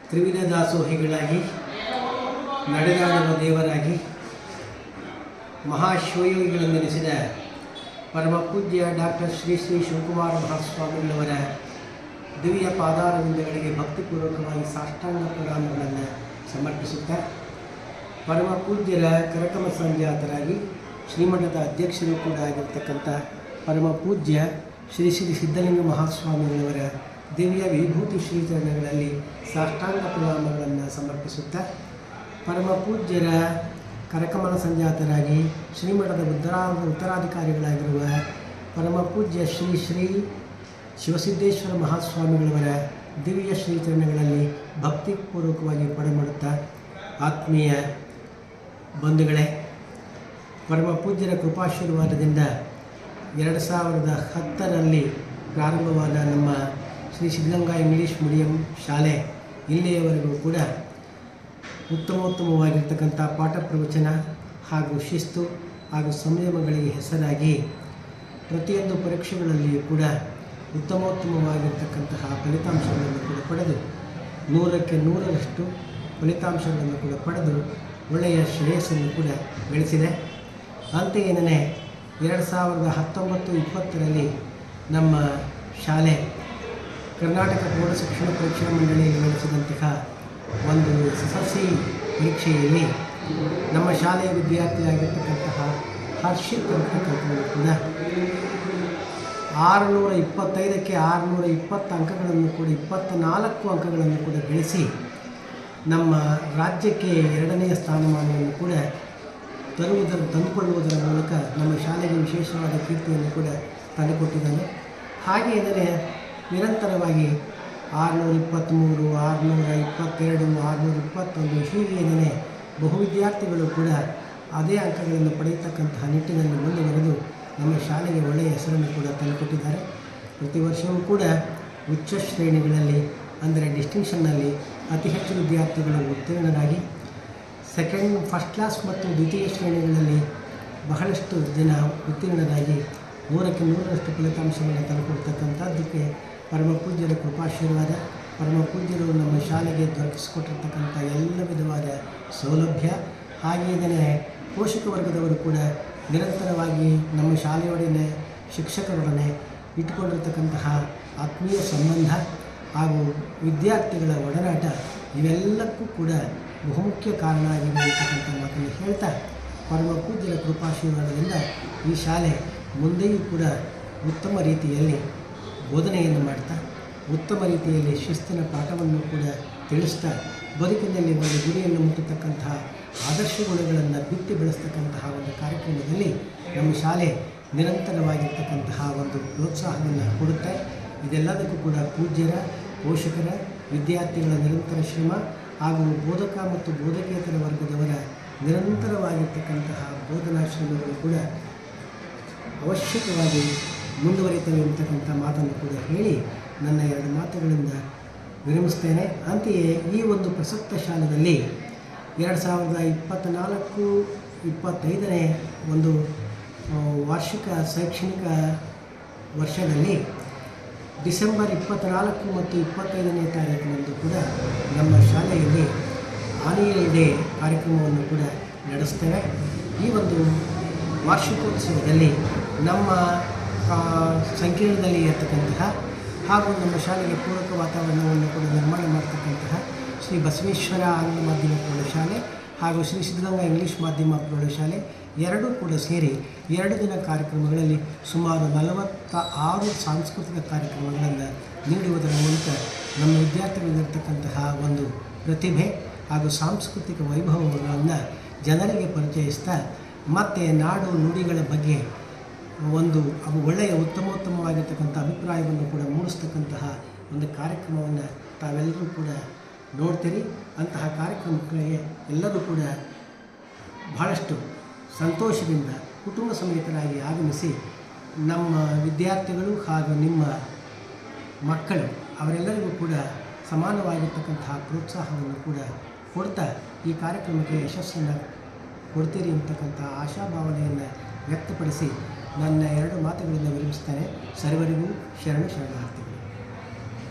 ತ್ರಿವಿಧ ದಾಸೋಹಿಗಳಾಗಿ ನಡೆದಾಡುವ ದೇವರಾಗಿ ಮಹಾಶಿವಯೋಗಿಗಳೆಂದೆನಿಸಿದ ಪರಮ ಪೂಜ್ಯ ಡಾಕ್ಟರ್ ಶ್ರೀ ಶ್ರೀ ಶಿವಕುಮಾರ ಮಹಾಸ್ವಾಮಿಗಳವರ ದಿವ್ಯ ಪಾದಾರವಿಂದಗಳಿಗೆ ಭಕ್ತಿಪೂರ್ವಕವಾಗಿ ಸಾಷ್ಟಾಂಗ ಪ್ರಣಾಮಗಳನ್ನು ಸಮರ್ಪಿಸುತ್ತಾ ಪರಮ ಪೂಜ್ಯರ ಕರಕಮ ಸಂಜಾತರಾಗಿ ಶ್ರೀಮಠದ ಅಧ್ಯಕ್ಷರು ಕೂಡ ಆಗಿರ್ತಕ್ಕಂಥ ಪರಮ ಪೂಜ್ಯ ಶ್ರೀ ಶ್ರೀ ಸಿದ್ಧಲಿಂಗ ಮಹಾಸ್ವಾಮಿಗಳವರ ದಿವ್ಯ ವಿಭೂತಿ ಶ್ರೀಚರಣಗಳಲ್ಲಿ ಸಾಷ್ಟಾಂಗ ಪ್ರಣಾಮಗಳನ್ನು ಸಮರ್ಪಿಸುತ್ತಾ ಪರಮ ಪೂಜ್ಯರ ಕರಕಮಲ ಸಂಜಾತರಾಗಿ ಶ್ರೀಮಠದ ಉತ್ತರಾಧಿಕಾರಿಗಳಾಗಿರುವ ಪರಮ ಪೂಜ್ಯ ಶ್ರೀ ಶ್ರೀ ಶಿವಸಿದ್ದೇಶ್ವರ ಮಹಾಸ್ವಾಮಿಗಳವರ ದಿವ್ಯ ಶ್ರೀಚರಣಗಳಲ್ಲಿ ಭಕ್ತಿಪೂರ್ವಕವಾಗಿ ಪಡೆಮಾಡುತ್ತಾ ಆತ್ಮೀಯ ಬಂಧುಗಳೇ, ಪರಮ ಪೂಜ್ಯರ ಕೃಪಾಶೀರ್ವಾದದಿಂದ 2010ರಲ್ಲಿ ಪ್ರಾರಂಭವಾದ ನಮ್ಮ ಶ್ರೀ ಸಿದ್ಧಗಂಗಾ ಇಂಗ್ಲೀಷ್ ಮೀಡಿಯಂ ಶಾಲೆ ಇಲ್ಲಿಯವರೆಗೂ ಕೂಡ ಉತ್ತಮವಾಗಿರ್ತಕ್ಕಂಥ ಪಾಠ ಪ್ರವಚನ ಹಾಗೂ ಶಿಸ್ತು ಹಾಗೂ ಸಂಯಮಗಳಿಗೆ ಹೆಸರಾಗಿ ಪ್ರತಿಯೊಂದು ಪರೀಕ್ಷೆಗಳಲ್ಲಿಯೂ ಕೂಡ ಉತ್ತಮವಾಗಿರ್ತಕ್ಕಂತಹ ಫಲಿತಾಂಶಗಳನ್ನು ಕೂಡ ಪಡೆದು 100ಕ್ಕೆ 100ರಷ್ಟು ಫಲಿತಾಂಶಗಳನ್ನು ಕೂಡ ಪಡೆದು ಒಳ್ಳೆಯ ಶ್ರೇಯಸ್ಸನ್ನು ಕೂಡ ಗಳಿಸಿದೆ. ಅಂತೆಯೇ 2019-20ರಲ್ಲಿ ನಮ್ಮ ಶಾಲೆ ಕರ್ನಾಟಕ ಪ್ರೌಢ ಶಿಕ್ಷಣ ಪರೀಕ್ಷಾ ಮಂಡಳಿಯಲ್ಲಿ ನಡೆಸಿದಂತಹ ಒಂದು SSLC ಪರೀಕ್ಷೆಯಲ್ಲಿ ನಮ್ಮ ಶಾಲೆಯ ವಿದ್ಯಾರ್ಥಿಯಾಗಿರ್ತಕ್ಕಂತಹ ಹರ್ಷಿತ್ ಅಂತಕ್ಕಂಥವರು ಕೂಡ 625ಕ್ಕೆ 620 ಅಂಕಗಳನ್ನು ಕೂಡ 24 ಅಂಕಗಳನ್ನು ಕೂಡ ಗಳಿಸಿ ನಮ್ಮ ರಾಜ್ಯಕ್ಕೆ 2ನೇ ಸ್ಥಾನಮಾನವನ್ನು ಕೂಡ ತಂದುಕೊಳ್ಳುವುದರ ಮೂಲಕ ನಮ್ಮ ಶಾಲೆಗೆ ವಿಶೇಷವಾದ ಕೀರ್ತಿಯನ್ನು ಕೂಡ ತಂದುಕೊಟ್ಟಿದ್ದಾನೆ. ಹಾಗೆಯೇ ನಿರಂತರವಾಗಿ 623, 622, 621 ಹೀಗೇನೇ ಬಹು ವಿದ್ಯಾರ್ಥಿಗಳು ಕೂಡ ಅದೇ ಅಂಕಗಳನ್ನು ಪಡೆಯತಕ್ಕಂತಹ ನಿಟ್ಟಿನಲ್ಲಿ ಮುಂದುವರೆದು ನಮ್ಮ ಶಾಲೆಗೆ ಒಳ್ಳೆಯ ಹೆಸರನ್ನು ಕೂಡ ತಂದುಕೊಟ್ಟಿದ್ದಾರೆ. ಪ್ರತಿ ವರ್ಷವೂ ಕೂಡ ಉಚ್ಚ ಶ್ರೇಣಿಗಳಲ್ಲಿ ಅಂದರೆ ಡಿಸ್ಟಿಂಕ್ಷನ್ನಲ್ಲಿ ಅತಿ ಹೆಚ್ಚು ವಿದ್ಯಾರ್ಥಿಗಳು ಉತ್ತೀರ್ಣರಾಗಿ ಫಸ್ಟ್ ಕ್ಲಾಸ್ ಮತ್ತು ದ್ವಿತೀಯ ಶ್ರೇಣಿಗಳಲ್ಲಿ ಬಹಳಷ್ಟು ಜನ ಉತ್ತೀರ್ಣರಾಗಿ 100ಕ್ಕೆ 100ರಷ್ಟು ಫಲಿತಾಂಶವನ್ನು ತಂದುಕೊಡ್ತಕ್ಕಂಥದ್ದಕ್ಕೆ ಪರಮ ಪೂಜ್ಯರ ಕೃಪಾಶೀರ್ವಾದ. ಪರಮ ಪೂಜ್ಯರು ನಮ್ಮ ಶಾಲೆಗೆ ದೊರಕಿಸಿಕೊಟ್ಟಿರ್ತಕ್ಕಂಥ ಎಲ್ಲ ವಿಧವಾದ ಸೌಲಭ್ಯ, ಹಾಗೆಯೇ ಪೋಷಕ ವರ್ಗದವರು ಕೂಡ ನಿರಂತರವಾಗಿ ನಮ್ಮ ಶಾಲೆಯೊಡನೆ ಶಿಕ್ಷಕರೊಡನೆ ಇಟ್ಟುಕೊಂಡಿರ್ತಕ್ಕಂತಹ ಆತ್ಮೀಯ ಸಂಬಂಧ ಹಾಗೂ ವಿದ್ಯಾರ್ಥಿಗಳ ಒಡನಾಟ ಇವೆಲ್ಲಕ್ಕೂ ಕೂಡ ಬಹುಮುಖ್ಯ ಕಾರಣ ಆಗಿದೆ ಅಂತಕ್ಕಂಥ ಮಾತನ್ನು ಹೇಳ್ತಾ ಪರಮ ಪೂಜ್ಯರ ಕೃಪಾಶೀರ್ವಾದದಿಂದ ಈ ಶಾಲೆ ಮುಂದೆಯೂ ಕೂಡ ಉತ್ತಮ ರೀತಿಯಲ್ಲಿ ಬೋಧನೆಯನ್ನು ಮಾಡ್ತಾ ಉತ್ತಮ ರೀತಿಯಲ್ಲಿ ಶಿಸ್ತಿನ ಪಾಠವನ್ನು ಕೂಡ ತಿಳಿಸ್ತಾ ಬದುಕಿನಲ್ಲಿ ಒಂದು ಗುರಿಯನ್ನು ಮುಟ್ಟತಕ್ಕಂತಹ ಆದರ್ಶ ಗುಣಗಳನ್ನು ಬಿತ್ತಿ ಬೆಳೆಸ್ತಕ್ಕಂತಹ ಒಂದು ಕಾರ್ಯಕ್ರಮದಲ್ಲಿ ನಮ್ಮ ಶಾಲೆ ನಿರಂತರವಾಗಿರ್ತಕ್ಕಂತಹ ಒಂದು ಪ್ರೋತ್ಸಾಹವನ್ನು ಕೊಡುತ್ತೆ. ಇದೆಲ್ಲದಕ್ಕೂ ಕೂಡ ಪೂಜ್ಯರ, ಪೋಷಕರ, ವಿದ್ಯಾರ್ಥಿಗಳ ನಿರಂತರ ಶ್ರಮ ಹಾಗೂ ಬೋಧಕ ಮತ್ತು ಬೋಧಕೇತರ ವರ್ಗದವರ ನಿರಂತರವಾಗಿರ್ತಕ್ಕಂತಹ ಬೋಧನಾ ಶ್ರಮಗಳು ಕೂಡ ಅವಶ್ಯಕವಾಗಿ ಮುಂದುವರಿತವೆ ಅಂತಕ್ಕಂಥ ಮಾತನ್ನು ಕೂಡ ಹೇಳಿ ನನ್ನ 2 ಮಾತುಗಳಿಂದ ವಿರಮಿಸ್ತೇನೆ. ಅಂತೆಯೇ ಈ ಒಂದು ಪ್ರಸಕ್ತ ಶಾಲೆಯಲ್ಲಿ 2024-25ನೇ ಒಂದು ವಾರ್ಷಿಕ ಶೈಕ್ಷಣಿಕ ವರ್ಷದಲ್ಲಿ ಡಿಸೆಂಬರ್ 24 ಮತ್ತು 25ನೇ ತಾರೀಕಿನಂದು ಕೂಡ ನಮ್ಮ ಶಾಲೆಯಲ್ಲಿ ಆನ್ಯುವಲ್ ಡೇ ಕಾರ್ಯಕ್ರಮವನ್ನು ಕೂಡ ನಡೆಸ್ತೇವೆ. ಈ ಒಂದು ವಾರ್ಷಿಕೋತ್ಸವದಲ್ಲಿ ನಮ್ಮ ಸಂಕೀರ್ಣದಲ್ಲಿ ಇರತಕ್ಕಂತಹ ಹಾಗೂ ನಮ್ಮ ಶಾಲೆಗೆ ಪೂರಕ ವಾತಾವರಣವನ್ನು ಕೂಡ ನಿರ್ಮಾಣ ಮಾಡ್ತಕ್ಕಂತಹ ಶ್ರೀ ಬಸವೇಶ್ವರ ಆಂಗ್ಲ ಮಾಧ್ಯಮ ಪ್ರೌಢಶಾಲೆ ಹಾಗೂ ಶ್ರೀ ಸಿದ್ಧಗಂಗಾ ಇಂಗ್ಲೀಷ್ ಮಾಧ್ಯಮ ಪ್ರೌಢಶಾಲೆ ಎರಡೂ ಕೂಡ ಸೇರಿ 2 ದಿನ ಕಾರ್ಯಕ್ರಮಗಳಲ್ಲಿ ಸುಮಾರು 46 ಸಾಂಸ್ಕೃತಿಕ ಕಾರ್ಯಕ್ರಮಗಳನ್ನು ನೀಡುವುದರ ಮೂಲಕ ನಮ್ಮ ವಿದ್ಯಾರ್ಥಿಗಳಿರ್ತಕ್ಕಂತಹ ಒಂದು ಪ್ರತಿಭೆ ಹಾಗೂ ಸಾಂಸ್ಕೃತಿಕ ವೈಭವಗಳನ್ನು ಜನರಿಗೆ ಪರಿಚಯಿಸ್ತಾ ಮತ್ತು ನಾಡು ನುಡಿಗಳ ಬಗ್ಗೆ ಒಂದು ಒಳ್ಳೆಯ ಉತ್ತಮವಾಗಿರ್ತಕ್ಕಂಥ ಅಭಿಪ್ರಾಯವನ್ನು ಕೂಡ ಮೂಡಿಸ್ತಕ್ಕಂತಹ ಒಂದು ಕಾರ್ಯಕ್ರಮವನ್ನು ತಾವೆಲ್ಲರೂ ಕೂಡ ನೋಡ್ತೀರಿ. ಅಂತಹ ಕಾರ್ಯಕ್ರಮಕ್ಕೆ ಎಲ್ಲರೂ ಕೂಡ ಬಹಳಷ್ಟು ಸಂತೋಷದಿಂದ ಕುಟುಂಬ ಸಮೇತರಾಗಿ ಆಗಮಿಸಿ ನಮ್ಮ ವಿದ್ಯಾರ್ಥಿಗಳು ಹಾಗೂ ನಿಮ್ಮ ಮಕ್ಕಳು ಅವರೆಲ್ಲರಿಗೂ ಕೂಡ ಸಮಾನವಾಗಿರ್ತಕ್ಕಂತಹ ಪ್ರೋತ್ಸಾಹವನ್ನು ಕೂಡ ಕೊಡ್ತಾ ಈ ಕಾರ್ಯಕ್ರಮಕ್ಕೆ ಯಶಸ್ಸನ್ನು ಕೊಡ್ತೀರಿ ಅಂತಕ್ಕಂಥ ಆಶಾಭಾವನೆಯನ್ನು ವ್ಯಕ್ತಪಡಿಸಿ ನನ್ನ 2 ಮಾತುಗಳನ್ನು ವಿರಮಿಸ್ತಾರೆ. ಸರ್ವರಿಗೂ ಶರಣಾರ್ಥಿಗಳು.